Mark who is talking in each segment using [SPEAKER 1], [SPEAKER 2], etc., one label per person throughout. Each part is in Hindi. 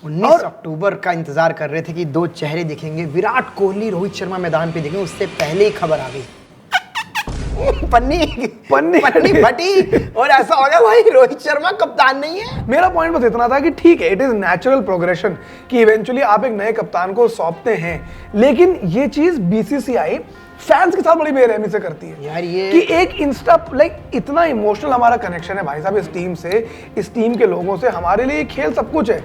[SPEAKER 1] 19 अक्टूबर का इंतजार कर रहे थे कि दो चेहरे दिखेंगे, विराट कोहली रोहित शर्मा मैदान पे दिखेंगे, उससे पहले ही खबर आ गई। पन्नी फटी और ऐसा हो गया भाई रोहित शर्मा कप्तान नहीं है।
[SPEAKER 2] मेरा पॉइंट बस इतना था कि ठीक है, इट इज नेचुरल प्रोग्रेशन कि इवेंचुअली आप एक नए कप्तान को सौंपते हैं, लेकिन ये चीज बीसीसीआई फैंस के साथ बड़ी बेरहमी से करती है
[SPEAKER 1] यार। ये
[SPEAKER 2] कि एक इंस्टा इतना इमोशनल हमारा कनेक्शन है भाई साहब इस टीम से, इस टीम के लोगों से। हमारे लिए खेल सब कुछ है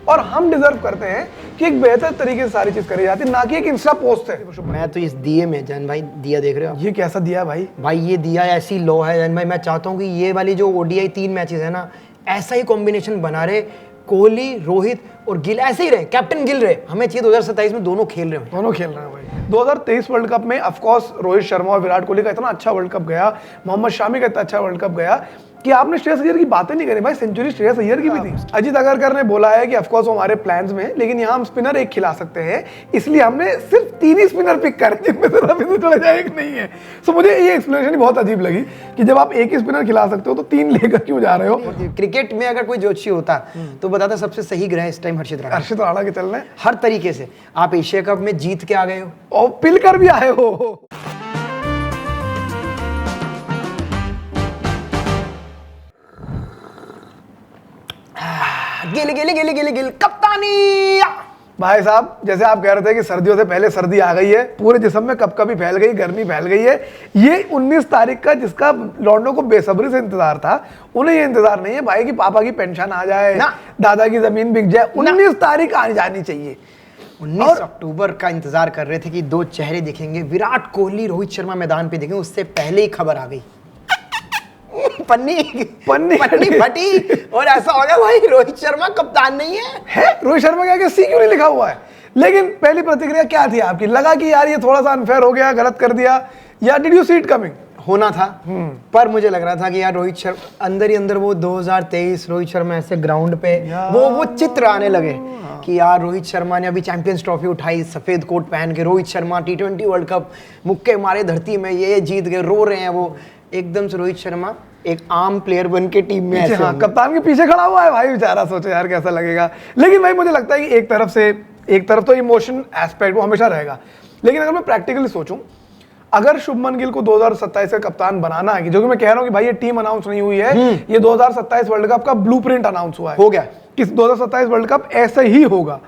[SPEAKER 2] और हम डिजर्व करते हैं कि एक बेहतर तरीके से सारी चीज करी जाती है, ना कि एक इंस्टा पोस्ट है।
[SPEAKER 1] मैं तो इस दिए में जैन भाई, दिया देख रहे हो
[SPEAKER 2] ये कैसा दिया भाई?
[SPEAKER 1] भाई ये दिया ऐसी लो है जैन भाई, मैं चाहता हूँ कि ये वाली जो ओडीआई 3 मैचेस है ना, ऐसा ही कॉम्बिनेशन बना रहे, कोहली रोहित और गिल ऐसे ही रहे, कैप्टन गिल रहे। हमें चाहिए 2027 में दोनों खेल रहे हैं,
[SPEAKER 2] दोनों खेल रहे हैं भाई। 2023 वर्ल्ड कप में ऑफ कोर्स रोहित शर्मा और विराट कोहली का इतना अच्छा वर्ल्ड कप गया, मोहम्मद शामी का इतना अच्छा वर्ल्ड कप गया कि आपने श्रेयस अय्यर की बातें नहीं करी भाई। सेंचुरी श्रेयस अय्यर की भी थी। अजीत अगरकर ने बोला है कि ऑफ कोर्स वो हमारे प्लान्स में है, लेकिन यहाँ हम स्पिनर एक खिला सकते हैं, इसलिए हमने सिर्फ 3 ही स्पिनर पिक करे, जिनमें से रवींद्र जडेजा एक नहीं है। सो मुझे ये एक्सप्लेनेशन बहुत अजीब लगी कि जब आप एक ही स्पिनर खिला सकते हो तो 3 लेकर क्यों जा रहे हो?
[SPEAKER 1] क्रिकेट में अगर कोई जोशी होता तो बताता सबसे सही ग्रह इस टाइम हर्षित
[SPEAKER 2] राणा के चल रहे हैं
[SPEAKER 1] हर तरीके से। आप एशिया कप में जीत के आ गए हो
[SPEAKER 2] और पिल कर भी आए हो।
[SPEAKER 1] गिल कप्तानी।
[SPEAKER 2] भाई साहब जैसे आप कह रहे थे कि सर्दियों से पहले सर्दी आ गई है, पूरे जिस्म में कपकपी फैल गई, गर्मी फैल गई है। ये 19 तारीख का जिसका लौंडों को बेसब्री से इंतजार था, उन्हें ये इंतजार नहीं है भाई कि पापा की पेंशन आ जाए, दादा की जमीन बिक जाए। 19 तारीख आ जानी चाहिए।
[SPEAKER 1] 19 अक्टूबर का इंतजार कर रहे थे कि दो चेहरे दिखेंगे, विराट कोहली रोहित शर्मा मैदान पे दिखेंगे, उससे पहले ही खबर आ गई। पन्नी फटी और ऐसा हो गया भाई रोहित शर्मा कप्तान नहीं है।
[SPEAKER 2] रोहित शर्मा क्या सी क्यों नहीं लिखा हुआ है? लेकिन पहली प्रतिक्रिया क्या थी आपकी? लगा कि यार ये थोड़ा सा अनफेयर हो गया, गलत कर दिया, या did you see it coming?
[SPEAKER 1] होना था, पर मुझे लग रहा था कि यार रोहित शर्मा अंदर ही अंदर वो 2023 रोहित शर्मा ऐसे ग्राउंड पे वो चित्र आने लगे कि यार रोहित शर्मा ने अभी चैंपियंस ट्रॉफी उठाई, सफेद कोट पहन के Rohit Sharma T20 world cup मुक्के मारे धरती में, ये जीत गए, रो रहे हैं वो। एकदम से रोहित शर्मा एक आम प्लेयर बन के टीम में ऐसे
[SPEAKER 2] कप्तान के पीछे खड़ा हुआ है भाई, बेचारा। सोचो यार कैसा लगेगा। लेकिन भाई मुझे लगता है कि एक तरफ तो इमोशन एस्पेक्ट वो हमेशा रहेगा, लेकिन अगर मैं प्रैक्टिकली सोचूं, अगर शुभमन गिल को 2027 का कप्तान बनाना है, जो कि मैं कह रहा हूं कि भाई ये टीम अनाउंस नहीं हुई है, ये 2027 वर्ल्ड कप का ब्लूप्रिंट अनाउंस हुआ है,
[SPEAKER 1] हो गया
[SPEAKER 2] कि 2027 वर्ल्ड कप ऐसे ही होगा।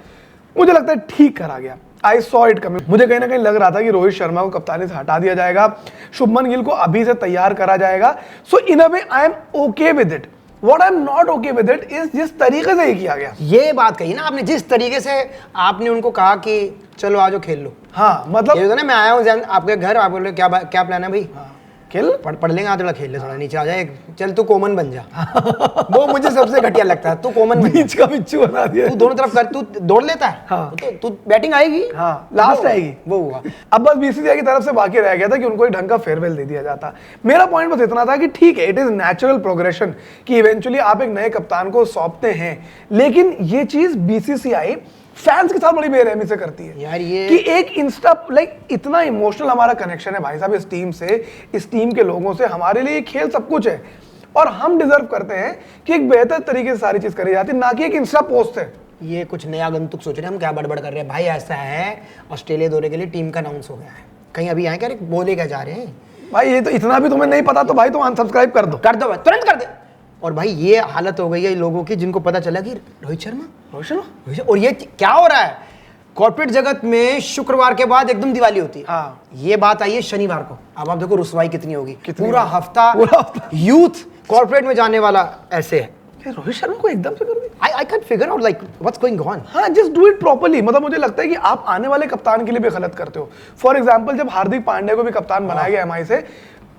[SPEAKER 2] मुझे लगता है ठीक करा गया। I saw it coming. मुझे कहीं ना कहीं लग रहा था कि रोहित शर्मा को कप्तानी से हटा दिया जाएगा, शुभमन गिल को अभी से तैयार करा जाएगा। So in a way I am okay with it. What I am not okay with it is जिस तरीके से ये किया गया।
[SPEAKER 1] ये बात कही ना आपने, जिस तरीके से आपने उनको कहा कि चलो आज खेल लो।
[SPEAKER 2] हाँ मतलब
[SPEAKER 1] ये तो ना, मैं आया हूँ आपके घर, आप बोल रहे क्या प्लान है भाई?
[SPEAKER 2] हाँ। खेल
[SPEAKER 1] पढ़ लेंगे, थोड़ा खेल ले, थोड़ा नीचे आ जाए, चल तू कोमन बन जा। वो मुझे सबसे घटिया लगता है, तू कोमन
[SPEAKER 2] बीच का बिच्छू बना दिया।
[SPEAKER 1] तू दोनों तरफ कर, तू दौड़ लेता है।
[SPEAKER 2] हाँ।
[SPEAKER 1] तो तू बैटिंग आएगी,
[SPEAKER 2] हाँ लास्ट आएगी,
[SPEAKER 1] वो हुआ।
[SPEAKER 2] अब बस बीसीसीआई की तरफ से बाकी रह गया था कि उनको एक ढंग का फेयरवेल दे दिया जाता। मेरा पॉइंट बस इतना था कि ठीक है, इट इज नेचुरल प्रोग्रेशन कि इवेंचुअली आप एक नए कप्तान को सौंपते हैं, लेकिन ये चीज बीसीसीआई फैंस के साथ बड़ी बेरहमी से करती है
[SPEAKER 1] यार। ये
[SPEAKER 2] कि एक इंस्टा इतना इमोशनल हमारा कनेक्शन है भाई साहब इस टीम से, इस टीम के लोगों से। हमारे लिए खेल सब कुछ है और हम डिजर्व करते हैं कि एक बेहतर तरीके से सारी चीज करी जाती है, ना कि एक इंस्टा पोस्ट है।
[SPEAKER 1] ये कुछ नया आगंतुक सोच रहे हैं हम, क्या बड़बड़ कर रहे हैं भाई? ऐसा है, ऑस्ट्रेलिया दौरे के लिए टीम का अनाउंस हो गया है, कहीं अभी आए क्या बोले क्या जा रहे हैं
[SPEAKER 2] भाई? ये तो इतना भी तुम्हें नहीं पता तो भाई तुम अनसब्सक्राइब कर दो
[SPEAKER 1] भाई, तुरंत कर दे। और भाई ये हालत हो गई है लोगों की जिनको पता चला कि रोहित शर्मा। और ये क्या हो रहा है कॉर्पोरेट जगत में? शुक्रवार के बाद एकदम दिवाली होती है।
[SPEAKER 2] हाँ।
[SPEAKER 1] ये बात आई है शनिवार को। अब आप देखो रुसवाई कितनी होगी, पूरा हफ्ता यूथ कॉर्पोरेट में जाने वाला ऐसे है।
[SPEAKER 2] रोहित शर्मा को एकदम से कर दी।
[SPEAKER 1] I can't figure out like what's going on।
[SPEAKER 2] हाँ, just do it properly। मतलब मुझे लगता है कि आप आने वाले कप्तान के लिए भी गलत करते हो। फॉर एग्जाम्पल जब हार्दिक पांड्या को भी कप्तान बनाया गया एमआई से,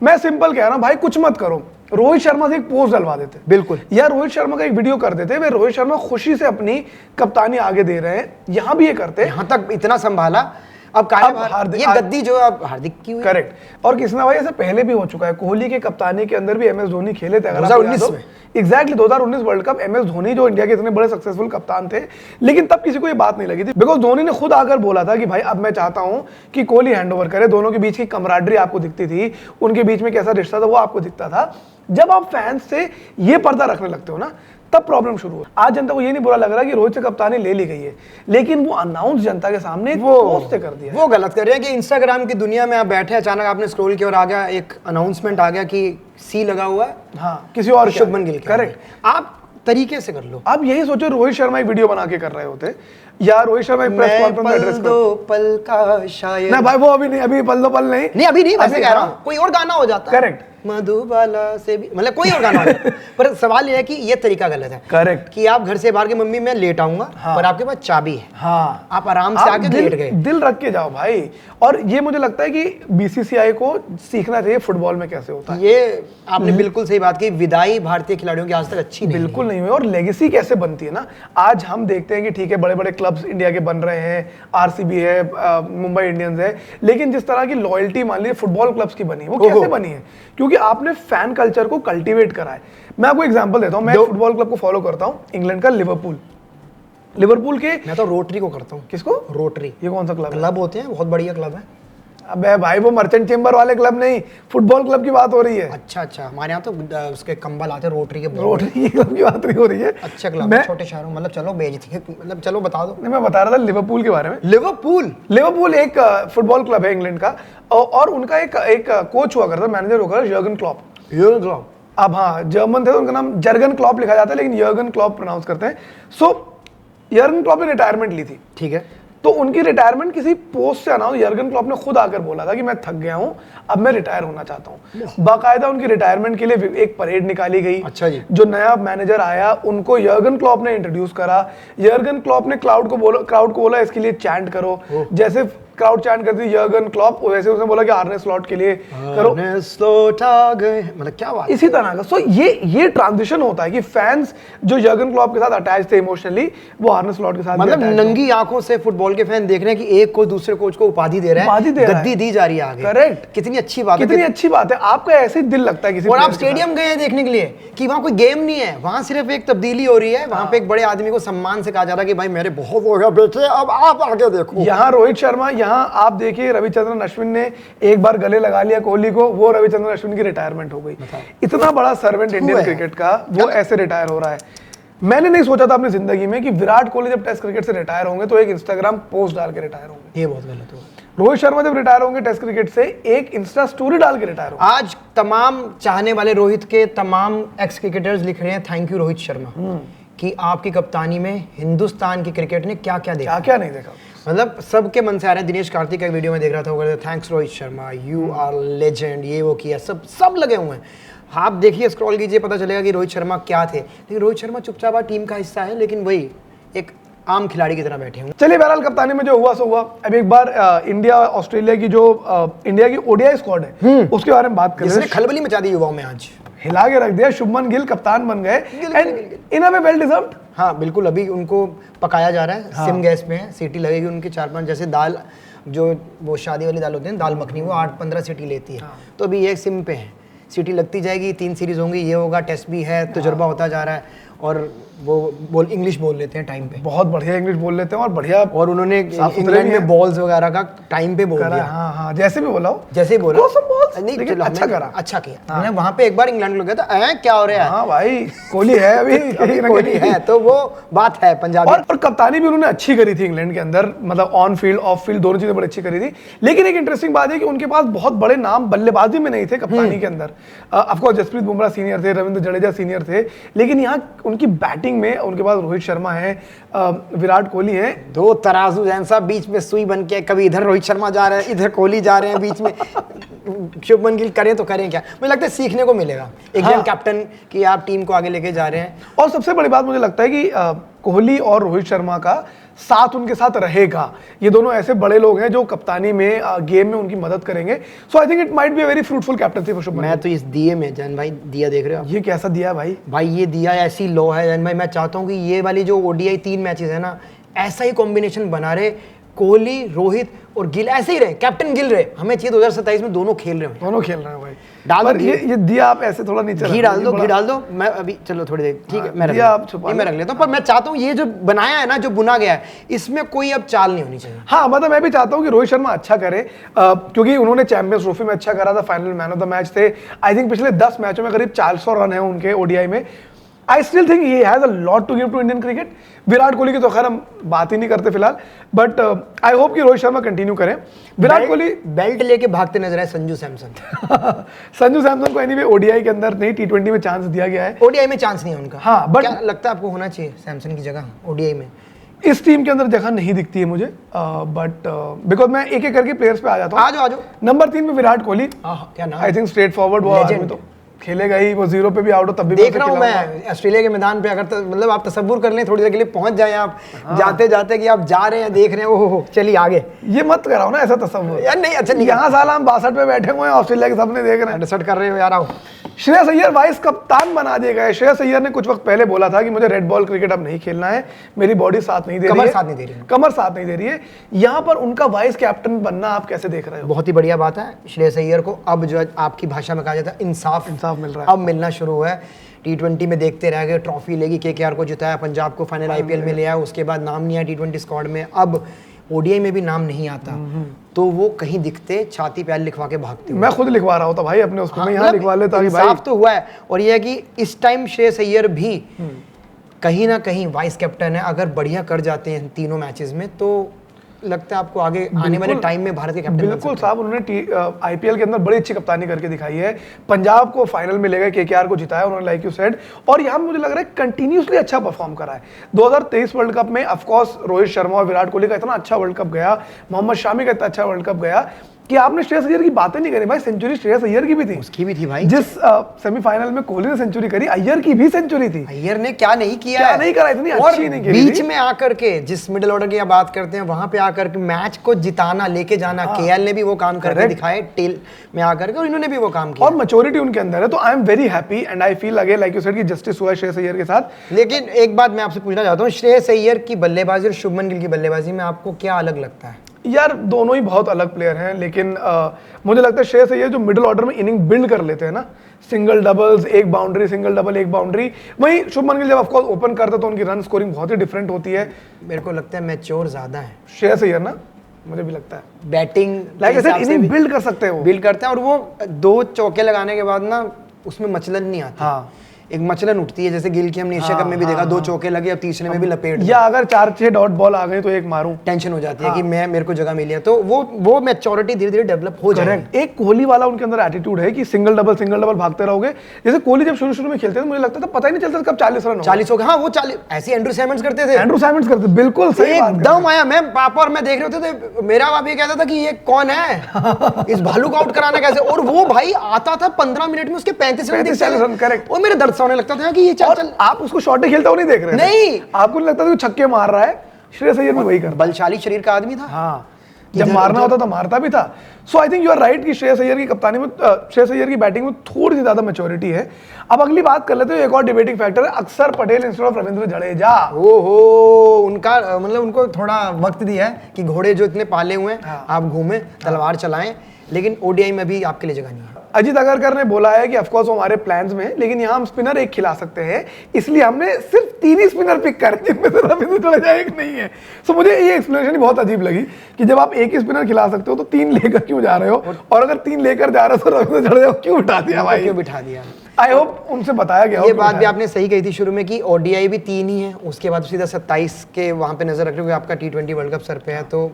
[SPEAKER 2] मैं सिंपल कह रहा हूं भाई कुछ मत करो, रोहित शर्मा से एक पोस्ट डलवा देते,
[SPEAKER 1] बिल्कुल,
[SPEAKER 2] या रोहित शर्मा का एक वीडियो कर देते, वे रोहित शर्मा खुशी से अपनी कप्तानी आगे दे रहे हैं। यहां भी ये करते,
[SPEAKER 1] यहां तक इतना संभाला। अब ये गद्दी जो है हार्दिक की हुई।
[SPEAKER 2] करेक्ट। और किसना भाई ऐसा पहले भी हो चुका है, कोहली के कप्तानी के अंदर भी एमएस धोनी खेले थे
[SPEAKER 1] 2019 में।
[SPEAKER 2] Exactly 2019 world cup MS Dhoni जो इंडिया के इतने बड़े सक्सेसफुल कप्तान थे, लेकिन तब किसी को ये बात नहीं लगी थी, बिकॉज धोनी ने खुद आकर बोला था कि भाई अब मैं चाहता हूं कि कोहली हैंडओवर करे। दोनों के बीच की कमराडरी आपको दिखती थी, उनके बीच में कैसा रिश्ता था वो आपको दिखता था। जब आप फैंस से ये पर्दा रखने लगते हो ना, तब प्रॉब्लम शुरू हुई। आज जनता को ये नहीं बुरा लग रहा कि रोहित से कप्तानी ले ली गई है, लेकिन वो अनाउंस जनता के सामने
[SPEAKER 1] वो
[SPEAKER 2] पोस्ट से कर दिया।
[SPEAKER 1] वो गलत कर रहे हैं कि इंस्टाग्राम की दुनिया में आप बैठे, अचानक आपने स्क्रॉल किया और आ गया एक अनाउंसमेंट आ गया कि सी लगा हुआ है
[SPEAKER 2] हाँ, किसी और
[SPEAKER 1] शुभमन गिल के।
[SPEAKER 2] करेक्ट।
[SPEAKER 1] आप तरीके से कर लो।
[SPEAKER 2] आप यही सोचो रोहित शर्मा एक वीडियो बना के कर रहे होते, या रोहित शर्मा एक प्रेस कॉन्फ्रेंस में एड्रेस
[SPEAKER 1] दो पल का शायद
[SPEAKER 2] ना भाई, वो अभी नहीं, अभी पल दो पल नहीं,
[SPEAKER 1] नहीं अभी नहीं, वैसे
[SPEAKER 2] अभी,
[SPEAKER 1] कह रहा
[SPEAKER 2] हाँ।
[SPEAKER 1] हूँ कोई और गाना हो जाता है।
[SPEAKER 2] करेक्ट।
[SPEAKER 1] मधुबाला से भी, मतलब कोई और गाना हो जाता है। पर सवाल ये है कि ये तरीका गलत है।
[SPEAKER 2] करेक्ट।
[SPEAKER 1] कि आप घर से बाहर के मम्मी मैं लेट आऊंगा,
[SPEAKER 2] हाँ।
[SPEAKER 1] पर आपके पास चाबी है,
[SPEAKER 2] हाँ,
[SPEAKER 1] आप आराम से आके लेट गए।
[SPEAKER 2] दिल रख के जाओ भाई। और ये मुझे लगता है कि बीसीसीआई को सीखना चाहिए फुटबॉल में कैसे होता है।
[SPEAKER 1] ये आपने बिल्कुल सही बात की, विदाई भारतीय खिलाड़ियों की आज तक अच्छी नहीं
[SPEAKER 2] बिल्कुल नहीं हुई। और लेगेसी कैसे बनती है ना, आज हम देखते हैं कि ठीक है बड़े बड़े क्लब्स इंडिया के बन रहे हैं, आरसीबी है, मुंबई इंडियंस है, लेकिन जिस तरह की लॉयल्टी मान लीजिए फुटबॉल क्लब्स की बनी है, वो कैसे बनी है? क्योंकि आपने फैन कल्चर को कल्टीवेट करा है। मैं आपको एग्जांपल देता हूं, मैं एक फुटबॉल क्लब को फॉलो करता हूं, इंग्लैंड का लिवरपूल के।
[SPEAKER 1] मैं तो रोटरी को करता हूँ।
[SPEAKER 2] किसको?
[SPEAKER 1] रोटरी।
[SPEAKER 2] ये कौन सा क्लब है?
[SPEAKER 1] क्लब होते हैं, बहुत बढ़िया क्लब है।
[SPEAKER 2] अबे भाई वो मर्चेंट चेंबर वाले क्लब नहीं, फुटबॉल क्लब की बात हो रही है।
[SPEAKER 1] अच्छा अच्छा, हमारे यहाँ तो उसके कंबल आते हैं रोटरी के।
[SPEAKER 2] रोटरी क्लब की बात नहीं हो रही है।
[SPEAKER 1] अच्छा क्लब है, छोटे शहरों, मतलब चलो बेइज्जती है, मतलब चलो बता दो।
[SPEAKER 2] नहीं, मैं बता रहा था लिवरपूल के बारे में।
[SPEAKER 1] लिवरपूल
[SPEAKER 2] एक फुटबॉल क्लब है इंग्लैंड का, और उनका एक कोच हुआ करता, मैनेजर हुआ करता, जर्गन क्लॉप। अब हाँ, जर्मन थे तो उनका नाम जर्गन क्लॉप लिखा जाता है, लेकिन जर्गन क्लॉप प्रोनाउंस करते हैं। सो जर्गन क्लॉप ने रिटायरमेंट ली थी,
[SPEAKER 1] ठीक है।
[SPEAKER 2] तो उनकी रिटायरमेंट किसी पोस्ट से आना हो, जर्गन क्लॉप ने खुद आकर बोला था कि मैं थक गया हूं, अब मैं रिटायर होना चाहता हूं। बाकायदा उनकी रिटायरमेंट के लिए एक परेड निकाली गई।
[SPEAKER 1] अच्छा जी।
[SPEAKER 2] जो नया मैनेजर आया उनको जर्गन क्लॉप ने इंट्रोड्यूस करा। जर्गन क्लॉप ने क्राउड को बोला इसके लिए चैंट करो, जैसे क्राउड चैंट करती जर्गन क्लॉप, वैसे उसने बोला कि आर्ने स्लॉट के लिए करो।
[SPEAKER 1] स्लॉट आ गए, मतलब क्या बात।
[SPEAKER 2] इसी तरह का। सो ये ट्रांजिशन होता है कि फैंस जो जर्गन क्लॉप के साथ अटैच थे इमोशनली, वो आर्ने स्लॉट के साथ
[SPEAKER 1] मतलब नंगी आंखों से फुटबॉल के फैन देख रहे हैं कि एक कोच दूसरे कोच को उपाधि दे रहा है, गद्दी दी जा रही है आगे।
[SPEAKER 2] करेक्ट।
[SPEAKER 1] कितनी अच्छी बात है,
[SPEAKER 2] कितनी अच्छी बात है। आपका ऐसे ही दिल लगता है किसी
[SPEAKER 1] और आप स्टेडियम गए हैं देखने के लिए कि वहां कोई गेम नहीं है, वहां सिर्फ एक तब्दीली हो रही है। वहां पे एक बड़े आदमी को सम्मान से कहा जा रहा है कि भाई मेरे बहुत हो गया बेटे, अब आप आगे देखो।
[SPEAKER 2] यहाँ रोहित शर्मा, यहाँ आप देखिए रविचंद्रन अश्विन ने एक बार गले लगा लिया कोहली को, वो रविचंद्रन अश्विन की रिटायरमेंट हो गई। इतना बड़ा सर्वेंट इंडियन क्रिकेट का, वो ऐसे रिटायर हो रहा है। मैंने नहीं सोचा था अपनी जिंदगी में कि विराट कोहली जब टेस्ट क्रिकेट से रिटायर होंगे तो एक इंस्टाग्राम पोस्ट डाल के रिटायर होंगे।
[SPEAKER 1] ये बहुत गलत हुआ।
[SPEAKER 2] रोहित शर्मा जब रिटायर होंगे टेस्ट क्रिकेट से, एक इंस्टा स्टोरी डाल के रिटायर होंगे।
[SPEAKER 1] आज तमाम चाहने वाले रोहित के तमाम एक्स क्रिकेटर्स लिख रहे हैं थैंक यू रोहित शर्मा, कि आपकी कप्तानी में हिंदुस्तान की क्रिकेट ने क्या क्या देखा,
[SPEAKER 2] क्या क्या नहीं देखा।
[SPEAKER 1] मतलब सबके मन से आ रहे हैं। दिनेश कार्तिक का एक वीडियो में देख रहा था, वो thanks Rohit Sharma, you are legend, ये वो किया, सब लगे हुए हैं। आप देखिए, स्क्रॉल कीजिए, पता चलेगा कि रोहित शर्मा क्या थे। लेकिन रोहित शर्मा चुपचाप टीम का हिस्सा है, लेकिन वही एक आम खिलाड़ी की तरह बैठे हुए।
[SPEAKER 2] चलिए बहरहाल कप्तानी में जो हुआ सो हुआ। अब एक बार इंडिया ऑस्ट्रेलिया की जो इंडिया की ओडीआई स्क्वाड है उसके बारे में बात करें।
[SPEAKER 1] जिसने खलबली मचा दी युवाओं में, आज
[SPEAKER 2] हिला के रख दिया। शुभमन गिल कप्तान बन गए, and in a way well deserved.
[SPEAKER 1] हाँ बिल्कुल, अभी उनको पकाया जा रहा है। हाँ। सिम गैस पे है, सीटी लगेगी उनकी 4-5, जैसे दाल, जो वो शादी वाली दाल होती है दाल मखनी, वो 8-15 सीटी लेती है। हाँ। तो अभी ये सिम पे है, सीटी लगती जाएगी, 3 सीरीज होंगी, ये होगा, टेस्ट भी है, तजुर्बा होता जा रहा है। और वो इंग्लिश बोल लेते हैं टाइम पे,
[SPEAKER 2] बहुत बढ़िया इंग्लिश बोल लेते हैं, और बढ़िया,
[SPEAKER 1] और उन्होंने इंग्लैंड में बॉल्स वगैरह का टाइम पे बोल दिया।
[SPEAKER 2] हाँ हाँ, जैसे भी बोला हो,
[SPEAKER 1] जैसे ही बोला,
[SPEAKER 2] नहीं, अच्छा करा,
[SPEAKER 1] अच्छा किया। मैंने वहां पे एक बार इंग्लैंड लोग गया था, क्या हो रहा है।
[SPEAKER 2] हाँ भाई, कोहली है अभी
[SPEAKER 1] कोहली है, तो वो बात है पंजाबी।
[SPEAKER 2] और कप्तानी भी उन्होंने अच्छी करी थी इंग्लैंड के अंदर, मतलब ऑन फील्ड ऑफ फील्ड दोनों चीजें बड़ी अच्छी करी थी। लेकिन एक इंटरेस्टिंग बात है कि उनके पास बहुत बड़े नाम बल्लेबाजी में नहीं थे कप्तानी के अंदर। ऑफकोर्स जसप्रीत बुमराह सीनियर थे, रविंद्र जडेजा सीनियर थे, लेकिन यहाँ उनकी बैटिंग में उनके पास रोहित शर्मा है, विराट कोहली है।
[SPEAKER 1] दो तराजू जैसा बीच में सुई बन के, कभी इधर रोहित शर्मा जा रहे हैं, इधर कोहली जा रहे हैं, बीच में शुभमन गिल करें तो करें क्या। मुझे लगता है सीखने को मिलेगा एक जन कैप्टन कि आप टीम को आगे लेके जा रहे हैं।
[SPEAKER 2] और सबसे बड़ी बात मुझे लगता है कि कोहली और रोहित शर्मा का साथ उनके साथ रहेगा। ये दोनों ऐसे बड़े लोग हैं जो कप्तानी में गेम में उनकी मदद करेंगे। So I think it might be a very fruitful captaincy for Shubman.
[SPEAKER 1] मैं तो इस दिए में, जैन भाई दिया देख रहे हो,
[SPEAKER 2] ये कैसा दिया भाई?
[SPEAKER 1] भाई ये दिया ऐसी लो है जैन भाई। मैं चाहता हूँ कि ये वाली जो ओडीआई 3 मैचेस है ना, ऐसा ही कॉम्बिनेशन बना रहे, कोहली, रोहित और गिल ऐसे ही रहे, कैप्टन गिल रहे। हमें चाहिए 2027 में दोनों खेल रहे हैं,
[SPEAKER 2] दोनों खेल रहे हैं भाई।
[SPEAKER 1] डाल
[SPEAKER 2] पर ये दिया आप ऐसे थोड़ा नीचे
[SPEAKER 1] घी डाल दो। मैं अभी चलो थोड़ी देर, ठीक है, मैं रख लेता हूँ। पर मैं चाहता हूँ ये जो बनाया है ना, जो बुना गया है, इसमें कोई अब चाल नहीं होनी चाहिए।
[SPEAKER 2] हाँ, मतलब मैं भी चाहता हूँ कि रोहित शर्मा अच्छा करे, क्योंकि उन्होंने चैंपियंस ट्रॉफी में अच्छा करा था, final man of the match थे। आई थिंक पिछले 10 मैचों में करीब 400 रन है उनके ओडीआई में। I still think he has a lot to give to Indian cricket. Virat Kohli की तो खैर हम बात ही नहीं करते फिलहाल, बट आई होप कि रोहित शर्मा कंटिन्यू करें। विराट कोहली
[SPEAKER 1] बेल्ट लेके भागते नजर आए संजू सैमसन।
[SPEAKER 2] संजू सैमसन को एनीवे ओडीआई के अंदर नहीं, टी20 में चांस दिया गया है।
[SPEAKER 1] ओडीआई में चांस नहीं है उनका।
[SPEAKER 2] हाँ, बट
[SPEAKER 1] क्या लगता है आपको होना चाहिए सैमसन की जगह ओडीआई में?
[SPEAKER 2] इस टीम के अंदर जगह नहीं दिखती है मुझे, बट बिकॉज मैं एक एक करके प्लेयर्स पे आ जाता हूँ।
[SPEAKER 1] आ जाओ।
[SPEAKER 2] नंबर 3 पे विराट कोहली।
[SPEAKER 1] क्या नाम?
[SPEAKER 2] आई थिंक स्ट्रेट फॉरवर्ड, वो आदमी तो खेलेगा ही, वो 0 पे भी आउट हो तब भी
[SPEAKER 1] देख रहा हूँ मैं ऑस्ट्रेलिया के मैदान पे। अगर मतलब आप तसव्वुर कर लें थोड़ी देर के लिए पहुंच जाए आप, जाते जाते कि आप जा रहे हैं, देख रहे हैं, ओहो चलिए आगे।
[SPEAKER 2] ये मत कराओ ना ऐसा तसव्वुर
[SPEAKER 1] यार नहीं, अच्छा नहीं,
[SPEAKER 2] यहाँ साल हम 62 पे बैठे हुए हैं, ऑस्ट्रेलिया के सामने देख रहे हैं।
[SPEAKER 1] डिसाइड कर रहे हो यार। आओ,
[SPEAKER 2] श्रेयस अय्यर वाइस कप्तान बना दिए गए। श्रेयस अय्यर ने कुछ वक्त पहले बोला था कि मुझे रेड बॉल क्रिकेट अब नहीं खेलना है, मेरी बॉडी साथ नहीं दे रही है,
[SPEAKER 1] कमर साथ नहीं दे रही है।
[SPEAKER 2] कमर साथ नहीं दे रही है। यहाँ पर उनका वाइस कैप्टन बनना आप कैसे देख रहे हो?
[SPEAKER 1] बहुत ही बढ़िया बात है। श्रेयस अय्यर को अब जो आपकी भाषा में कहा जाता है इंसाफ
[SPEAKER 2] मिल रहा है,
[SPEAKER 1] अब मिलना शुरू हुआ है। टी20 में देखते रह गए, ट्रॉफी लेगी, केकेआर को जिताया, पंजाब को फाइनल आईपीएल में ले आया, उसके बाद नाम नहीं आया टी20 स्क्वाड में, अब ओडीआई में भी नाम नहीं आता, तो वो कहीं दिखते छाती पे लिखवा के भागते।
[SPEAKER 2] मैं खुद लिखवा रहा होता भाई अपने उसको, मैं यहाँ लिखवा लेता कि भाई
[SPEAKER 1] इंसाफ तो हुआ है। और ये है कि इस टाइम श्रेयस अय्यर भी कहीं ना कहीं वाइस कैप्टन है। अगर बढ़िया कर जाते हैं तीनों मैचेस में तो लगता है आपको आगे आने वाले टाइम में भारत के कैप्टन
[SPEAKER 2] बिल्कुल साहब। उन्होंने आईपीएल के अंदर बड़ी अच्छी कप्तानी करके दिखाई है, पंजाब को फाइनल में ले गए, केकेआर को जिताया उन्होंने लाइक यू सेड, और यहाँ मुझे लग रहा है कंटिन्यूसली अच्छा परफॉर्म करा है। 2023 वर्ल्ड कप में ऑफ कोर्स रोहित शर्मा और विराट कोहली का इतना अच्छा वर्ल्ड कप गया, मोहम्मद शामी का इतना अच्छा वर्ल्ड कप गया कि आपने श्रेयस अय्यर की बातें नहीं करी भाई। सेंचुरी श्रेयस अय्यर की भी थी,
[SPEAKER 1] उसकी भी थी भाई।
[SPEAKER 2] जिस सेमीफाइनल में कोहली ने सेंचुरी करी, अय्यर की भी सेंचुरी थी।
[SPEAKER 1] अय्यर ने क्या नहीं किया,
[SPEAKER 2] क्या नहीं करा, इतनी अच्छी नहीं करी
[SPEAKER 1] बीच में आकर के जिस मिडिल ऑर्डर की आप बात करते हैं वहां पे आकर के मैच को जिताना, लेके जाना, केएल ने भी वो काम करके दिखाए टेल में आकर के, और इन्होंने भी वो काम किया
[SPEAKER 2] और मैच्योरिटी उनके अंदर है। तो I am very happy and I feel again like you said कि जस्टिस हुआ है श्रेयस अय्यर के साथ।
[SPEAKER 1] लेकिन एक बात मैं आपसे पूछना चाहता हूँ, श्रेयस अय्यर की बल्लेबाजी और शुभमन गिल की बल्लेबाजी में आपको क्या अलग लगता है?
[SPEAKER 2] यार दोनों ही बहुत अलग प्लेयर हैं, लेकिन मुझे लगता है श्रेयस अय्यर जो मिडिल ऑर्डर में इनिंग बिल्ड कर लेते हैं ना, सिंगल डबल्स, एक बाउंड्री, सिंगल डबल, एक बाउंड्री, वहीं शुभमन गिल जब ऑफकोर्स ओपन करते तो उनकी रन स्कोरिंग बहुत ही डिफरेंट होती है।
[SPEAKER 1] मेरे को लगता है मैच्योर ज्यादा है
[SPEAKER 2] श्रेयस अय्यर ना, मुझे भी लगता है
[SPEAKER 1] बैटिंग
[SPEAKER 2] लाइक ऐसे इनिंग बिल्ड कर सकते हैं, वो
[SPEAKER 1] बिल्ड करते हैं, और वो 2 चौके लगाने के बाद ना उसमें मचलन नहीं आती।
[SPEAKER 2] हाँ,
[SPEAKER 1] एक मचलन उठती है, जैसे गिल की हमने एशिया कप में भी देखा, 2 चौके लगे, अब तीसरे में भी लपेट,
[SPEAKER 2] या अगर 4-6 डॉट बॉल आ गए तो एक मारूं,
[SPEAKER 1] टेंशन हो जाती है कि मेरे को जगह मिली है। तो वो मैच्योरिटी धीरे धीरे डेवलप हो जाएगी।
[SPEAKER 2] एक कोहली वाला उनके अंदर एटीट्यूड है कि सिंगल डबल भागते रहोगे। जैसे कोहली जब शुरू में खेलते थे मुझे लगता था पता ही नहीं चलता कब 40 रन
[SPEAKER 1] 40 हो गए। हाँ, वो 40 ऐसे एंड्रू साइमंड्स करते थे।
[SPEAKER 2] एंड्रू साइमंड्स करते, बिल्कुल सही बात,
[SPEAKER 1] एकदम आया। मैं पापा और मैं देख रहे होते थे, मेरा बाप ये कहता था कि ये कौन है, इस भालू को आउट कराना कैसे, और वो भाई आता था 15 मिनट में उसके 35
[SPEAKER 2] रन, करेक्ट।
[SPEAKER 1] और मेरे दर्द होने लगता था कि ये चल
[SPEAKER 2] आप उसको शॉर्ट खेलता हुआ नहीं देख रहे
[SPEAKER 1] नहीं,
[SPEAKER 2] आपको नहीं लगता था कि छक्के मार रहा है। श्रेयस अय्यर भी वही कर,
[SPEAKER 1] बलशाली शरीर का आदमी था।
[SPEAKER 2] हाँ, जब मारना होता तो मारता भी था। So I think you are right कि श्रेयस अय्यर की कप्तानी में, श्रेयस अय्यर की बैटिंग में थोड़ी सी ज्यादा मैच्योरिटी है। अब अगली बात कर लेते हैं, एक और डिबेटिंग फैक्टर है अक्षर पटेल इंस्टेड ऑफ रविंद्र जडेजा।
[SPEAKER 1] ओहो, उनका मतलब उनको थोड़ा वक्त दिया है कि घोड़े जो इतने पाले हुए हैं, आप घूमें, तलवार चलाएं, लेकिन ओडीआई में भी आपके लिए जगह नहीं है।
[SPEAKER 2] अजीत अगरकर ने बोला है कि ऑफ कोर्स वो हमारे प्लान्स में है, लेकिन यहाँ हम स्पिनर एक खिला सकते हैं, इसलिए हमने सिर्फ 3 ही स्पिनर पिक कर, जिनमें से रविंद्र जडेजा एक नहीं है। सो मुझे ये एक्सप्लेनेशन बहुत अजीब लगी कि जब आप एक ही स्पिनर खिला सकते हो तो 3 लेकर क्यों जा रहे हो, और अगर 3 लेकर जा रहे हो तो रविंद्र जडेजा को क्यों उठा दिया भाई,
[SPEAKER 1] क्यों बिठा दिया?
[SPEAKER 2] आई होप उनसे बताया गया।
[SPEAKER 1] ये बात भी आपने सही कही थी शुरू में कि ओडीआई भी 3 ही है, उसके बाद सीधा 27 के वहां पे नजर रख रहे हो, आपका टी20 वर्ल्ड कप सर पे है, तो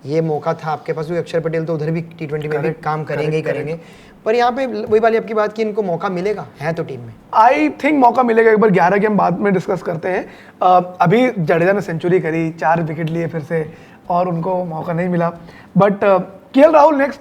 [SPEAKER 1] ये मौका था आपके पास। अक्षर पटेल तो उधर भी टी20 में भी काम करेंगे ही करेंगे, पर यहाँ पे वही वाली आपकी बात कि इनको मौका मिलेगा, है तो टीम में
[SPEAKER 2] आई थिंक मौका मिलेगा। एक बार 11 के हम बाद में डिस्कस करते हैं। अभी जडेजा ने सेंचुरी करी, 4 विकेट लिए फिर से, और उनको मौका नहीं मिला। But KL Rahul next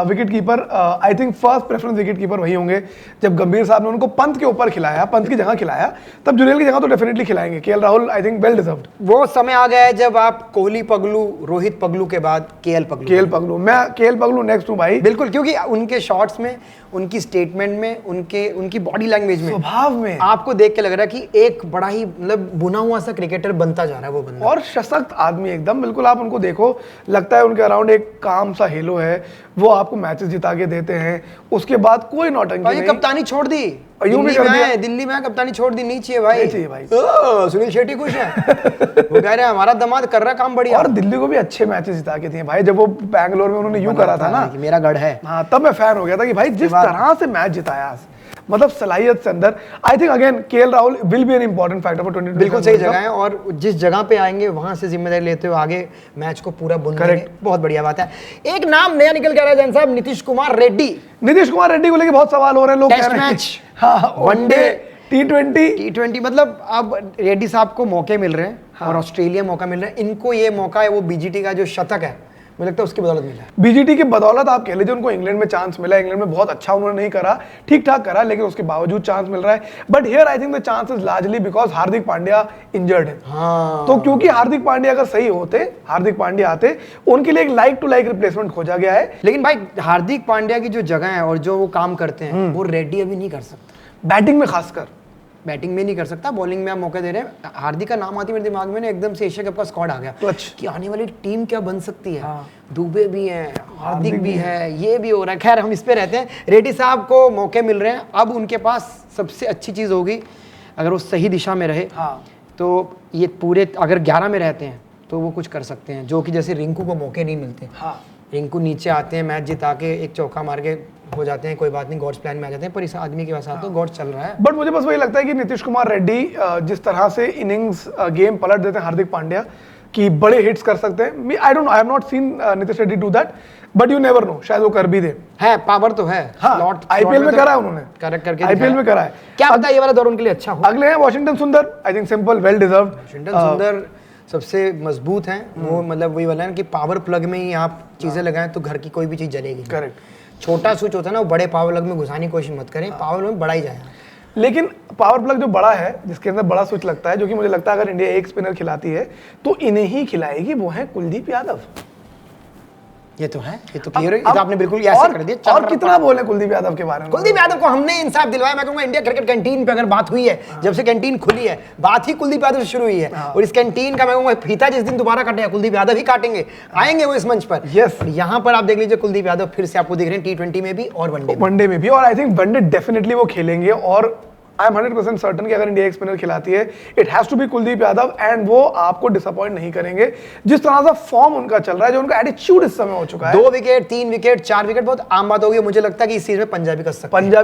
[SPEAKER 2] wicket keeper, I think first preference wicket keeper वही होंगे। जब गंभीर साहब ने उनको पंत के ऊपर खिलाया, पंत की जगह खिलाया, तब जुरेल की जगह तो डेफिनेटली खिलाएंगे। KL Rahul I think well deserved.
[SPEAKER 1] वो समय आ गया है जब आप कोहली पगलू, रोहित पगलू के बाद केएल पगलू।
[SPEAKER 2] मैं केएल पगलू नेक्स्ट हूँ भाई,
[SPEAKER 1] बिल्कुल, क्योंकि उनके शॉट्स में, उनकी स्टेटमेंट में, उनकी बॉडी लैंग्वेज में,
[SPEAKER 2] स्वभाव में
[SPEAKER 1] आपको देख के लग रहा है कि एक बड़ा ही मतलब बुना हुआ सा क्रिकेटर बनता जा रहा है वो बंदा,
[SPEAKER 2] और सशक्त आदमी एकदम। बिल्कुल आप उनको देखो, लगता है उनके अराउंड एक काम सा हेलो है, वो आपको मैचेस जिता के देते हैं, उसके बाद कोई नौटंकी नहीं।
[SPEAKER 1] कप्तानी छोड़ दी, दिल्ली में कप्तानी छोड़ दी, नहीं चाहिए भाई,
[SPEAKER 2] नहीं चाहिए भाई।
[SPEAKER 1] सुनील शेट्टी खुश है, वो कह रहे हैं हमारा दामाद कर रहा काम बढ़िया।
[SPEAKER 2] और दिल्ली को भी अच्छे मैचेस जिता के दिए भाई, जब वो बैंगलोर में उन्होंने यूं करा था ना,
[SPEAKER 1] मेरा गढ़ है,
[SPEAKER 2] हाँ, तब मैं फैन हो गया था कि भाई जिस तरह से मैच जिताया मतलब सलाहियत से अंदर। I think again KL Rahul will be an important factor for 2025
[SPEAKER 1] बिल्कुल सही जगह है, और जिस जगह पे आएंगे वहां से जिम्मेदारी लेते हुए आगे मैच को पूरा बुन देंगे। बहुत बढ़िया बात है। एक नाम नया निकल के आ रहा है जैन साहब, नीतीश कुमार रेड्डी।
[SPEAKER 2] नीतीश कुमार रेड्डी को लेके बहुत सवाल हो रहे हैं, लोग कह
[SPEAKER 1] टेस्ट
[SPEAKER 2] रहे हैं
[SPEAKER 1] मैच,
[SPEAKER 2] हाँ, वनडे, T20,
[SPEAKER 1] मतलब अब रेड्डी साहब को मौके मिल रहे हैं और ऑस्ट्रेलिया मौका मिल रहा है। इनको ये मौका है, वो बीजीटी का जो शतक है मुझे लगता है उसकी बदौलत मिला है।
[SPEAKER 2] बीजीटी की बदौलत आप कह लीजिए, उनको इंग्लैंड में चांस मिला। इंग्लैंड में बहुत अच्छा उन्होंने नहीं करा, ठीक ठाक करा, लेकिन उसके बावजूद चांस मिल रहा है। But here I think the chance is largely because Hardik Pandya injured है।
[SPEAKER 1] हाँ।
[SPEAKER 2] तो क्योंकि हार्दिक पांड्या अगर सही होते, हार्दिक पांड्या आते, उनके लिए एक लाइक टू लाइक रिप्लेसमेंट खोजा गया है।
[SPEAKER 1] लेकिन भाई हार्दिक पांड्या की जो जगह है और जो वो काम करते हैं वो रेड्डी अभी नहीं कर सकता।
[SPEAKER 2] बैटिंग में खासकर,
[SPEAKER 1] बैटिंग में नहीं कर सकता, बॉलिंग में आप मौके दे रहे हैं। हार्दिक का नाम आती मेरे दिमाग में ना एकदम से एशिया कप का स्क्वाड आ गया कि आने वाली टीम क्या बन सकती है। दुबे भी है, हार्दिक भी है, ये भी हो रहा है। खैर हम इस पे रहते हैं। रेड्डी साहब को मौके मिल रहे हैं, अब उनके पास सबसे अच्छी चीज़ होगी अगर वो सही दिशा में रहे तो ये पूरे अगर 11 में रहते हैं तो वो कुछ कर सकते हैं, जो कि जैसे रिंकू को मौके नहीं मिलते। रिंकू नीचे आते हैं, मैच जिता के एक चौका मार के हो जाते हैं, कोई बात नहीं, गॉड्स प्लान में आ जाते हैं, पर इस आदमी के पास तो गॉड चल रहा है।
[SPEAKER 2] बट मुझे बस वही लगता है कि नीतीश कुमार रेड्डी जिस तरह से इनिंग्स गेम पलट देते हैं हार्दिक पांड्या की, बड़े हिट्स कर सकते हैं। I have not seen Nitish Reddy do that, but you never know, शायद वो कर भी दे।
[SPEAKER 1] है पावर तो है।
[SPEAKER 2] हाँ, आईपीएल में करा है उन्होंने,
[SPEAKER 1] करेक्ट करके
[SPEAKER 2] आईपीएल में करा है।
[SPEAKER 1] क्या पता ये वाला दौर उनके लिए अच्छा हो।
[SPEAKER 2] अगले हैं वॉशिंगटन सुंदर, I think simple, well deserved.
[SPEAKER 1] Washington सुंदर सबसे मजबूत हैं वो, मतलब वही वाला है कि पावर प्लग में ही आप चीजें लगाएं तो घर की कोई भी चीज जलेगी।
[SPEAKER 2] करेक्ट।
[SPEAKER 1] छोटा स्विच होता है ना, वो बड़े पावर प्लग में घुसाने की कोशिश मत करें, पावर प्लग में बड़ा ही जाए।
[SPEAKER 2] लेकिन पावर प्लग जो बड़ा है, जिसके अंदर बड़ा स्विच लगता है, जो कि मुझे लगता है अगर इंडिया एक स्पिनर खिलाती है तो इन्हें ही खिलाएगी, वो है कुलदीप यादव।
[SPEAKER 1] ये तो है, ये तो क्लियर है, ये तो आपने बिल्कुल ऐसे कर दिया।
[SPEAKER 2] और कितना बोले कुलदीप यादव के बारे में।
[SPEAKER 1] कुलदीप यादव को हमने इंसाफ दिलवाया। मैं कहूंगा इंडिया क्रिकेट कैंटीन पे अगर बात हुई है, जब से कैंटीन खुली है, बात ही कुलदीप यादव से शुरू हुई है। और इस कैंटीन का मैं कहूंगा फीता जिस दिन दोबारा कटेगा कुलदीप यादव ही काटेंगे, आएंगे वो इस मंच पर।
[SPEAKER 2] यस,
[SPEAKER 1] यहाँ पर आप देख लीजिए कुलदीप यादव फिर से आपको दिख रहे हैं T20 में भी और
[SPEAKER 2] वनडे में भी। और आई थिंक वनडे डेफिनेटली वो खेलेंगे, और आई एम 100% सर्टन कि अगर इंडिया एक स्पिनर खिलाती है, it has to be Kuldeep Yadav, and वो आपको डिसअपॉइंट नहीं करेंगे। जिस तरह से फॉर्म उनका चल रहा है, जो उनका एटीट्यूड इस समय हो चुका है,
[SPEAKER 1] 2 विकेट 3 विकेट 4 विकेट बहुत आम बात होगी। मुझे लगता है कि इस सीरीज में पंजाबी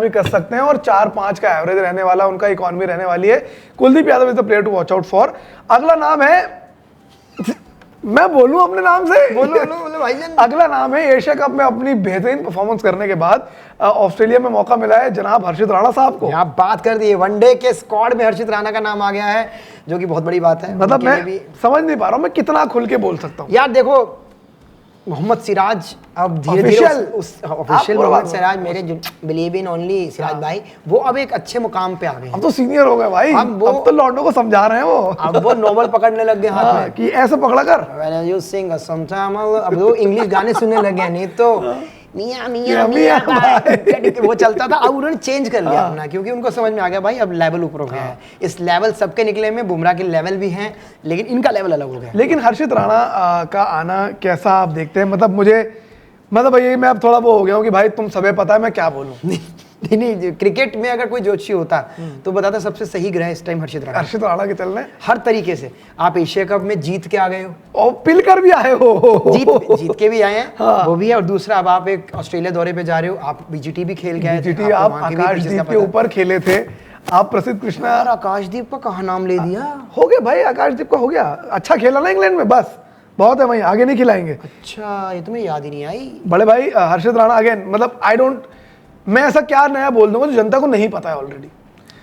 [SPEAKER 1] कर सकते हैं, और 4-5 का एवरेज रहने वाला उनका इकॉनमी रहने वाली है। Kuldeep Yadav is the player to watch out for. अगला नाम है, मैं बोलूं अपने नाम से, बोलो भाईजान।
[SPEAKER 2] अगला नाम है, एशिया कप में अपनी बेहतरीन परफॉर्मेंस करने के बाद ऑस्ट्रेलिया में मौका मिला है जनाब हर्षित राणा साहब को।
[SPEAKER 1] आप बात कर दिए, वनडे के स्क्वाड में हर्षित राणा का नाम आ गया है, जो कि बहुत बड़ी बात है।
[SPEAKER 2] मतलब मैं समझ नहीं पा रहा हूं मैं कितना खुल के बोल सकता हूं।
[SPEAKER 1] यार देखो, मोहम्मद सिराज अब धीरे-धीरे ऑफिशियल मोहम्मद सिराज, मेरे बिलीव इन ओनली सिराज भाई, वो अब एक अच्छे मुकाम पे आ गए हैं।
[SPEAKER 2] अब तो सीनियर हो गए भाई, अब तो लॉन्डो को समझा रहे हैं वो।
[SPEAKER 1] अब वो नोबल पकड़ने लग गए हाथ में
[SPEAKER 2] कि ऐसे पकड़ा कर।
[SPEAKER 1] When you sing a song, अब वो इंग्लिश गाने सुनने लग गए, नहीं तो मियां मियां मियां वो चलता था। अब उन्होंने चेंज कर लिया अपना, क्योंकि उनको समझ में आ गया भाई अब लेवल ऊपर हो गया है। इस लेवल सबके निकले में बुमराह के लेवल भी हैं, लेकिन इनका लेवल अलग हो गया।
[SPEAKER 2] लेकिन हर्षित राणा का आना कैसा आप देखते हैं? मतलब मुझे भाई मैं अब थोड़ा वो हो गया हूँ कि भाई तुम सबे पता है मैं क्या बोलूँ।
[SPEAKER 1] नहीं, क्रिकेट में अगर कोई जोशी होता तो बताता सबसे सही ग्रह इस टाइम हर्षित राणा
[SPEAKER 2] के चलने
[SPEAKER 1] हर तरीके से। आप एशिया कप में जीत के आ गए हो
[SPEAKER 2] और पिल कर भी आए हो,
[SPEAKER 1] जीत के भी आए हैं। हाँ। वो भी है। और दूसरा, अब आप एक ऑस्ट्रेलिया दौरे पे जा रहे हो, आप बीजीटी भी खेल के आए थे,
[SPEAKER 2] आप आकाशदीप के ऊपर खेले थे, आप प्रसिद्ध कृष्णा।
[SPEAKER 1] आकाशदीप का कहाँ नाम ले दिया?
[SPEAKER 2] हो गया भाई, आकाशदीप का हो गया, अच्छा खेला ना इंग्लैंड में, बस बहुत है, वहीं आगे नहीं खिलाएंगे।
[SPEAKER 1] अच्छा, ये तुम्हें याद ही नहीं आई।
[SPEAKER 2] बड़े भाई हर्षित राणा अगेन, मतलब मैं ऐसा क्या नया बोल दूंगा जो जनता को नहीं पता है ऑलरेडी।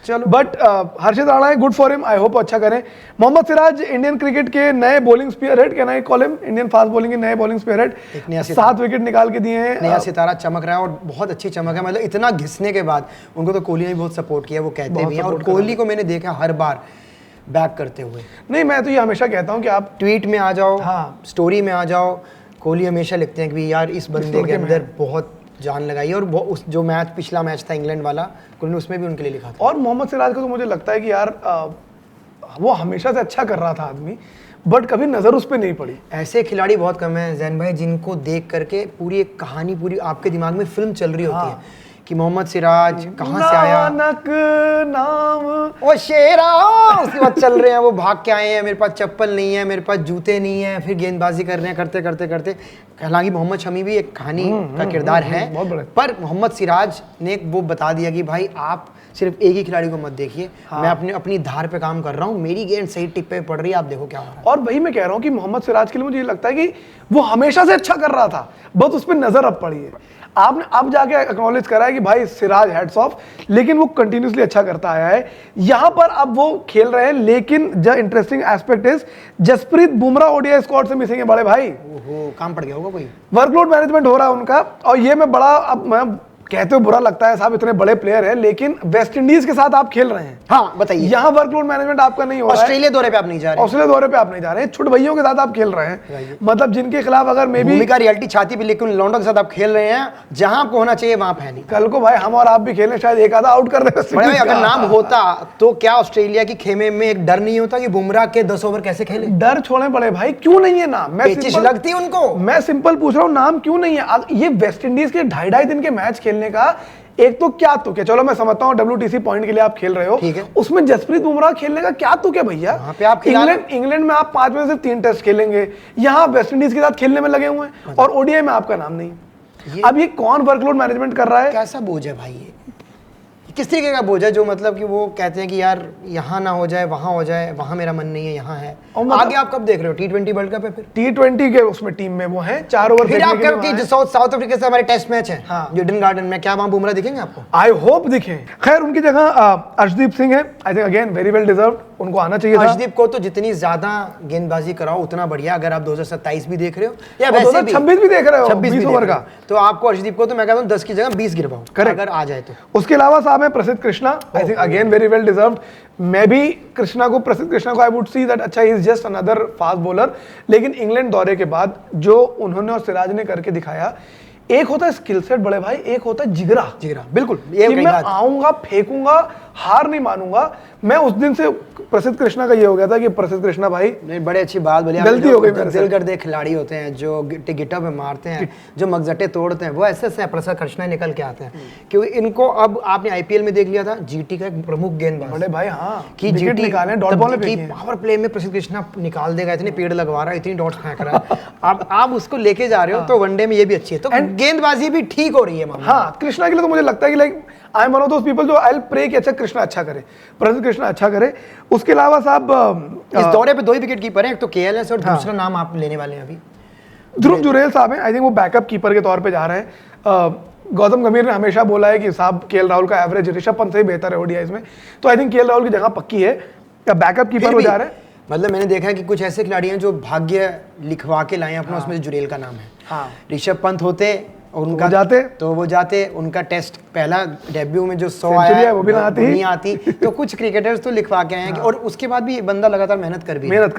[SPEAKER 1] चलो, बट
[SPEAKER 2] हर्षित राणा है, good for him, I hope अच्छा करें। मोहम्मद सिराज इंडियन क्रिकेट के नए bowling spearhead, can I call him, Indian fast bowling के नए बॉलिंग स्पीयरहेड, 7 विकेट निकाल के दिए हैं।
[SPEAKER 1] नया सितारा चमक रहा है और बहुत अच्छी चमक है। मतलब इतना घिसने के बाद उनको तो कोहली ने बहुत सपोर्ट किया, वो कहते भी हैं, और कोहली को मैंने देखा हर बार बैक करते हुए।
[SPEAKER 2] नहीं, मैं तो ये हमेशा कहता हूँ कि आप
[SPEAKER 1] ट्वीट में आ जाओ, स्टोरी में आ जाओ, कोहली हमेशा लिखते हैं कि यार इस बंदे के अंदर बहुत जान लगाई। और उस जो मैच, पिछला मैच था इंग्लैंड वाला, कोहली ने उसमें भी उनके लिए लिखा था।
[SPEAKER 2] और मोहम्मद सिराज का तो मुझे लगता है कि यार वो हमेशा से अच्छा कर रहा था आदमी, बट कभी नजर उस पर नहीं पड़ी।
[SPEAKER 1] ऐसे खिलाड़ी बहुत कम हैं जैन भाई, जिनको देख करके पूरी एक कहानी, पूरी आपके दिमाग में फिल्म चल रही होती है कि मोहम्मद सिराज कहाँ से आया,
[SPEAKER 2] नानक नाम।
[SPEAKER 1] ओ शेरा, उसके बाद चल रहे हैं वो भाग के आए हैं, मेरे पास चप्पल नहीं है, मेरे पास जूते नहीं है, फिर गेंदबाजी कर रहे हैं, करते करते करते। हालांकि मोहम्मद शमी भी एक कहानी का किरदार है,
[SPEAKER 2] बहुत बड़े।
[SPEAKER 1] पर मोहम्मद सिराज ने वो बता दिया कि भाई आप सिर्फ एक ही खिलाड़ी को मत देखिए, मैं अपनी धार पे काम कर रहा हूँ, मेरी गेंद सही टिप पे पड़ रही है, आप देखो क्या हो रहा है।
[SPEAKER 2] और वही मैं कह रहा हूँ कि मोहम्मद सिराज के लिए मुझे ये लगता है कि वो हमेशा से अच्छा कर रहा था, बस उस पर नजर अब पड़ी है। आपने अब जाके एक्नॉलेज करा है कि भाई सिराज हेड्स ऑफ, लेकिन वो कंटिन्यूसली अच्छा करता आया है। यहां पर अब वो खेल रहे हैं, लेकिन जो interesting aspect is Jasprit Bumrah ODI squad से मिसिंग है बड़े भाई।
[SPEAKER 1] ओहो, काम पड़ गया होगा कोई।
[SPEAKER 2] वर्कलोड मैनेजमेंट हो रहा है उनका, और ये मैं बड़ा, अब मैं कहते हो बुरा लगता है साहब, इतने बड़े प्लेयर हैं, लेकिन वेस्ट इंडीज के साथ आप खेल रहे हैं।
[SPEAKER 1] हाँ बताइए,
[SPEAKER 2] यहाँ वर्कलोड मैनेजमेंट आपका नहीं हो रहा है।
[SPEAKER 1] ऑस्ट्रेलिया दौरे पे आप नहीं जा रहे,
[SPEAKER 2] ऑस्ट्रेलिया दौरे पे आप नहीं जा रहे हैं, छोटे भैयों के साथ आप खेल रहे हैं, मतलब जिनके खिलाफ अगर मे बी
[SPEAKER 1] भूमिका रियलिटी छाती पे लेकिन लौंडों के साथ आप खेल रहे हैं, जहां आपको होना चाहिए वहां पे है नहीं।
[SPEAKER 2] कल को भाई हम और आप भी खेलें, शायद एक आधा आउट कर दे।
[SPEAKER 1] बड़े भाई अगर नाम होता तो क्या ऑस्ट्रेलिया की खेमे में एक डर नहीं होता कि बुमराह के 10 ओवर कैसे खेले?
[SPEAKER 2] डर छोड़े बड़े भाई, क्यों नहीं है नाम?
[SPEAKER 1] पेचिश लगती उनको।
[SPEAKER 2] मैं सिंपल पूछ रहा हूँ, नाम क्यों नहीं है? ये वेस्ट इंडीज के 2.5 दिन के मैच खेलने का एक तो क्या तुक है, चलो मैं समझता हूँ WTC पॉइंट के लिए आप खेल रहे हो,
[SPEAKER 1] ठीक है,
[SPEAKER 2] उसमें जसप्रीत बुमराह खेलने का क्या तुक है भैया?
[SPEAKER 1] वहां पे आप
[SPEAKER 2] इंग्लैंड में आप 5 में से 3 टेस्ट खेलेंगे, यहाँ वेस्ट इंडीज के साथ खेलने में लगे हुए हैं, और ओडीआई में आपका नाम नहीं। अब ये कौन वर्कलोड मैनेजमेंट कर रहा है?
[SPEAKER 1] कैसा बोझ है भाई ये? किस तरीके का बोझ है जो मतलब कि वो कहते हैं कि यार यहाँ ना हो जाए, वहां हो जाए, वहां मेरा मन नहीं है, यहाँ है। आगे आप कब देख रहे हो? T20 वर्ल्ड कप है, फिर
[SPEAKER 2] T20 के उसमें टीम में वो हैं 4 ओवर
[SPEAKER 1] फिर आप कब कि साउथ अफ्रीका से हमारे टेस्ट मैच है ईडन गार्डन में, क्या वहां बुमराह दिखेंगे आपको?
[SPEAKER 2] आई होप दिखे। खैर उनकी जगह अर्शदीप सिंह है, I think again very well deserved, उनको आना चाहिए था।
[SPEAKER 1] अर्शदीप को तो जितनी ज्यादा गेंदबाजी कराओ उतना बढ़िया। अगर आप 2027 भी देख रहे हो या वैसे
[SPEAKER 2] 2026 भी देख रहे हो, 20 ओवर का,
[SPEAKER 1] तो आपको अर्शदीप को तो मैं कहता हूं 10 की जगह 20 गिरवाओ अगर आ जाए तो।
[SPEAKER 2] उसके अलावा साहब है प्रसिद्ध Krishna, I think again very well deserved. मैं भी प्रसिद्ध कृष्णा को आई वुड सी दैट अच्छा, he is just another fast bowler, लेकिन इंग्लैंड दौरे के बाद जो उन्होंने और सिराज ने करके दिखाया, एक होता है स्किल सेट बड़े भाई, एक होता है जिगरा।
[SPEAKER 1] बिल्कुल,
[SPEAKER 2] ये मैं आऊंगा, फेंकूंगा, हार नहीं मानूंगा। मैं उस दिन से प्रसिद्ध कृष्णा का ये हो गया था कि प्रसिद्ध कृष्णा भाई,
[SPEAKER 1] नहीं बड़े अच्छी बात बोली,
[SPEAKER 2] गलती हो गई मेरे से।
[SPEAKER 1] दिल कर दे खिलाड़ी होते हैं जो गिट्टा पे मारते हैं, जो मगजटे तोड़ते हैं, वो ऐसे प्रसिद्ध कृष्णा निकल के आते हैं। क्योंकि इनको अब आपने आईपीएल में देख लिया था, जीटी का एक प्रमुख गेंदबाज
[SPEAKER 2] बड़े भाई, हाँ,
[SPEAKER 1] कि जीटी
[SPEAKER 2] निकाले डॉट बॉल पे,
[SPEAKER 1] पावर प्ले में प्रसिद्ध कृष्णा निकाल देगा, इतने पेड़ लगवा रहा है, इतनी डॉट्स फेंक रहा है। अब आप उसको लेके जा रहे हो तो वनडे में ये भी अच्छी है, तो गेंदबाजी भी ठीक हो रही है।
[SPEAKER 2] हाँ, कृष्णा के लिए तो मुझे लगता है कि like I am one of those people जो आई विल प्रे कि अच्छा कृष्णा अच्छा करे, प्रसिद्ध कृष्णा अच्छा करे। उसके अलावा साहब
[SPEAKER 1] इस दौरे पे 2 ही विकेट कीपर हैं, एक तो केएलएस और दूसरा नाम आप लेने वाले हैं अभी,
[SPEAKER 2] ध्रुव जुरेल साहब हैं। आई थिंक वो बैकअप कीपर के तौर पे जा रहे हैं। गौतम गंभीर ने हमेशा बोला है कि साहब केएल राहुल का एवरेज ऋषभ पंत से ही बेहतर है ओडीआईज में, तो आई थिंक केएल राहुल की जगह पक्की है, बैकअप कीपर हो जा रहे हैं।
[SPEAKER 1] मतलब मैंने देखा है कि कुछ ऐसे खिलाड़ी हैं जो भाग्य लिखवा के लाए अपना, उसमें जुरेल का नाम है। ऋषभ पंत होते और उनका वो जाते उनका टेस्ट पहला डेब्यू में जो 100 आया
[SPEAKER 2] वो भी नहीं
[SPEAKER 1] आती तो कुछ क्रिकेटर्स तो लिखवा के आए हैं। और उसके बाद भी ये बंदा लगातार मेहनत कर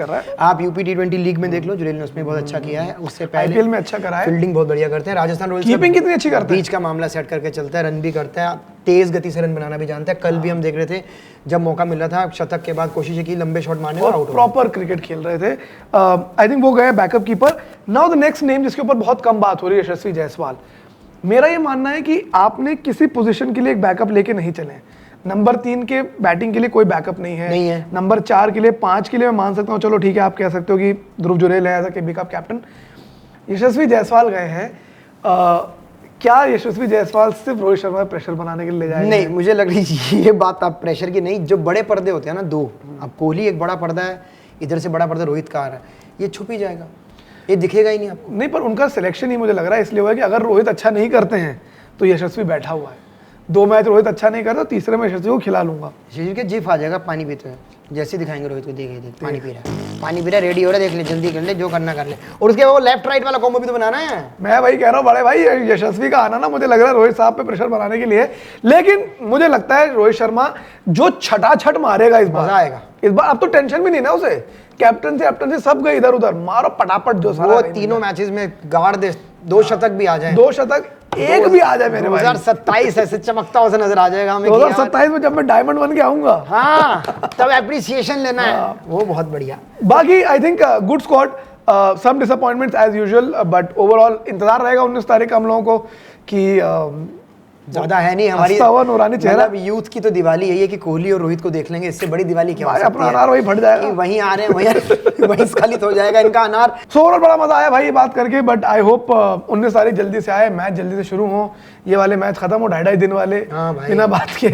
[SPEAKER 1] रहा है। आप यूपी T20 लीग में देख लो, जुरेल ने उसमें बहुत अच्छा किया है, उससे पहले
[SPEAKER 2] आईपीएल में अच्छा करा है,
[SPEAKER 1] फील्डिंग बहुत बढ़िया करते हैं। राजस्थान रॉयल्स
[SPEAKER 2] कीपिंग कितनी अच्छी करते हैं,
[SPEAKER 1] बीच का मामला सेट करके चलता है, रन भी करता है, तेज गति से रन बनाना भी जानता है। कल भी हम देख रहे थे, जब मौका मिला था शतक के बाद कोशिश की लंबे शॉट मारने और आउट,
[SPEAKER 2] प्रॉपर क्रिकेट खेल रहे थे। आई थिंक वो गए backup keeper. Now the next name जिसके ऊपर बहुत कम बात हो रही है, यशस्वी जायसवाल। मेरा ये मानना है कि आपने किसी पोजीशन के लिए एक बैकअप लेके नहीं चले। नंबर 3 के बैटिंग के लिए कोई बैकअप नहीं है। नंबर 4 के लिए, 5 के लिए मैं मान सकता हूँ, चलो ठीक है आप कह सकते हो कि ध्रुव जुरेल है as a KB cup captain. Yashasvi Jaiswal गए हैं, क्या यशस्वी जायसवाल सिर्फ रोहित शर्मा पर प्रेशर बनाने के लिए ले जाएंगे?
[SPEAKER 1] नहीं, मुझे लग रही है ये बात आप प्रेशर की नहीं, जो बड़े पर्दे होते हैं ना 2, अब कोहली एक बड़ा पर्दा है, इधर से बड़ा पर्दा रोहित का आ रहा है, ये छुप ही जाएगा, ये दिखेगा ही नहीं आपको।
[SPEAKER 2] नहीं, पर उनका सिलेक्शन ही मुझे लग रहा है इसलिए हुआ है कि अगर रोहित अच्छा नहीं करते हैं तो यशस्वी बैठा हुआ है। 2 मैच रोहित अच्छा नहीं करता, तीसरे में यशस्वी को खिला लूंगा।
[SPEAKER 1] यशस्वी के जिफ आ जाएगा, पानी पीते हैं जैसे दिखाएंगे रोहित को, देख पानी पी रहा है, रेडी हो रहा है, देख ले, जल्दी कर ले, जो करना कर ले। और उसके वो लेफ्ट राइट वाला कॉम्बो भी तो बनाना है।
[SPEAKER 2] मैं वही कह रहा हूँ बड़े भाई, यशस्वी का आना ना मुझे लग रहा है रोहित साहब पे प्रेशर बनाने के लिए, लेकिन मुझे लगता है रोहित शर्मा जो छटाछट मारेगा इस बार,
[SPEAKER 1] आएगा इस
[SPEAKER 2] बार। अब तो टेंशन भी नहीं ना उसे, कैप्टन से सब गए इधर उधर, मारो पटापट जो सारा।
[SPEAKER 1] वो तीनों मैचेस में गाड़ दे, 2 शतक भी आ जाए,
[SPEAKER 2] 2 शतक, एक भी आ जाए मेरे भाई।
[SPEAKER 1] 2027 ऐसे चमकता हुआ नजर आ जाएगा हमें।
[SPEAKER 2] 2027 में जब मैं डायमंड बन के आऊंगा,
[SPEAKER 1] हाँ, तब एप्रिसिएशन लेना है, वो बहुत बढ़िया।
[SPEAKER 2] बाकी I think good squad, some disappointments as usual, but overall इंतजार रहेगा 19 तारीख का हम लोगों को कि
[SPEAKER 1] ज्यादा है नहीं हमारी,
[SPEAKER 2] हंसता हुआ नूरानी चेहरा।
[SPEAKER 1] मतलब यूथ की तो दिवाली यही है कि कोहली और रोहित को देख लेंगे, इससे बड़ी दिवाली क्या हो
[SPEAKER 2] भाई
[SPEAKER 1] सकती
[SPEAKER 2] अपना
[SPEAKER 1] है?
[SPEAKER 2] अनार वही फट जाएगा।
[SPEAKER 1] कि वहीं आ रहे हैं वहीं स्खलित हो जाएगा इनका अनार।
[SPEAKER 2] सो ओवरऑल बड़ा मजा आया भाई ये बात करके, बट आई होप 19 तारीख जल्दी से आए, मैच जल्दी से शुरू हो, ये वाले मैच खत्म हो, 2.5 दिन वाले
[SPEAKER 1] हाँ भाई।
[SPEAKER 2] बिना बात के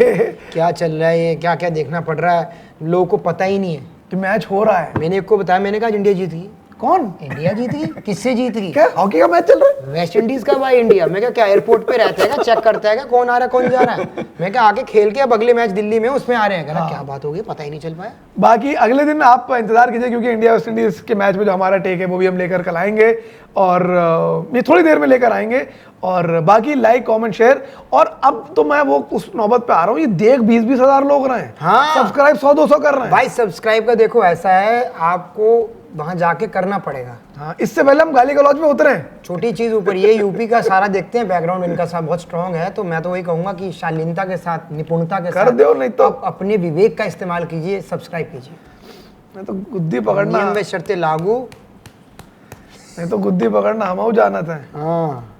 [SPEAKER 1] क्या चल रहा है ये, क्या क्या देखना पड़ रहा है, लोगों को पता ही नहीं है।
[SPEAKER 2] कि मैच हो रहा है।
[SPEAKER 1] मैंने एक को बताया, मैंने कहा इंडिया जीत गई।
[SPEAKER 2] कौन?
[SPEAKER 1] इंडिया जीत गई? किससे जीत गई?
[SPEAKER 2] क्या हॉकी का मैच चल रहा है?
[SPEAKER 1] वेस्ट इंडीज का भाई इंडिया। मैं क्या एयरपोर्ट पे रहता है क्या, चेक करता है क्या कौन आ रहा है कौन जा रहा है? मैं क्या आके खेल के अब अगले मैच दिल्ली में उसमें आ रहे हैं। कह रहा क्या बात होगी, पता ही नहीं चल पाया।
[SPEAKER 2] बाकी अगले दिन आप इंतजार कीजिए, क्योंकि इंडिया वेस्ट इंडीज के मैच में जो हमारा टेक है वो भी हम लेकर कल आएंगे, और ये थोड़ी देर में लेकर आएंगे। और बाकी लाइक कमेंट शेयर, और अब तो मैं वो उस नौबत पे आ रहा हूँ, ये देख 20-20 हजार लोग रहे हैं,
[SPEAKER 1] हाँ।
[SPEAKER 2] सब्सक्राइब 100-200 कर रहे हैं
[SPEAKER 1] भाई सब्सक्राइब का देखो ऐसा है, आपको वहां जाके करना पड़ेगा।
[SPEAKER 2] हाँ, इससे पहले हम गाली गलौज में उतरे हैं।
[SPEAKER 1] छोटी चीज ऊपर, ये यूपी का सारा देखते हैं, बैकग्राउंड इनका सब बहुत स्ट्रांग है, तो मैं तो वही कहूंगा कि शालीनता के साथ, निपुणता के
[SPEAKER 2] कर
[SPEAKER 1] साथ
[SPEAKER 2] दो, नहीं तो
[SPEAKER 1] आप अपने विवेक का इस्तेमाल कीजिए, सब्सक्राइब कीजिए।
[SPEAKER 2] नहीं तो गुद्दी पकड़ना,
[SPEAKER 1] नियम व शर्तें लागू।
[SPEAKER 2] नहीं तो गुद्दी पकड़ना हम जाना था।
[SPEAKER 1] हाँ